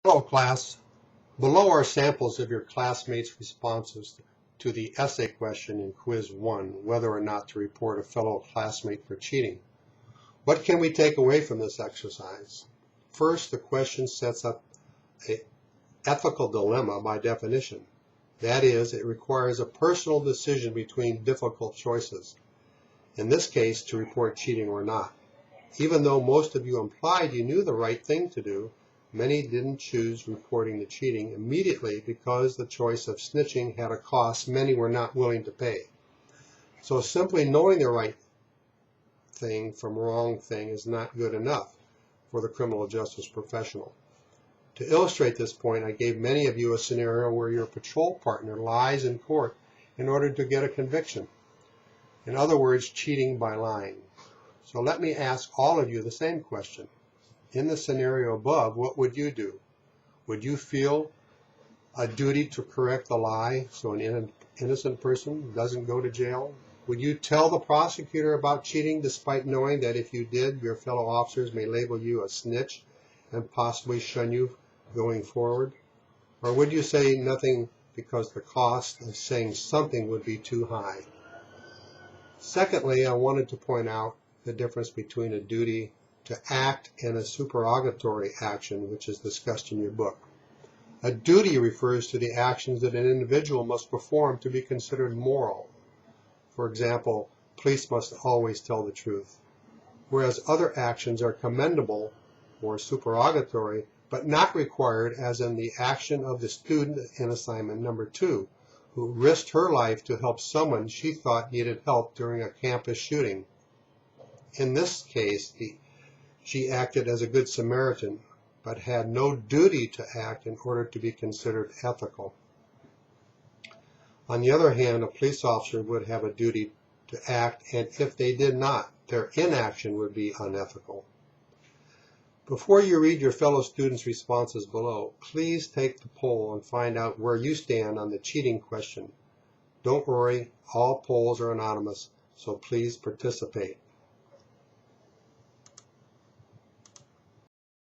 Hello class. Below are samples of your classmates' responses to the essay question in quiz 1, whether or not to report a fellow classmate for cheating. What can we take away from this exercise? First, the question sets up an ethical dilemma by definition. That is, it requires a personal decision between difficult choices. In this case, to report cheating or not. Even though most of you implied you knew the right thing to do, many didn't choose reporting the cheating immediately because the choice of snitching had a cost many were not willing to pay. So simply knowing the right thing from wrong thing is not good enough for the criminal justice professional. To illustrate this point, I gave many of you a scenario where your patrol partner lies in court in order to get a conviction. In other words, cheating by lying. So let me ask all of you the same question. In the scenario above, what would you do? Would you feel a duty to correct the lie so an innocent person doesn't go to jail? Would you tell the prosecutor about cheating despite knowing that if you did, your fellow officers may label you a snitch and possibly shun you going forward? Or would you say nothing because the cost of saying something would be too high? Secondly, I wanted to point out the difference between a duty to act and a supererogatory action, which is discussed in your book. A duty refers to the actions that an individual must perform to be considered moral. For example, police must always tell the truth, whereas other actions are commendable or supererogatory, but not required, as in the action of the student in assignment number 2, who risked her life to help someone she thought needed help during a campus shooting. In this case, she acted as a good Samaritan, but had no duty to act in order to be considered ethical. On the other hand, a police officer would have a duty to act, and if they did not, their inaction would be unethical. Before you read your fellow students' responses below, please take the poll and find out where you stand on the cheating question. Don't worry, all polls are anonymous, so please participate.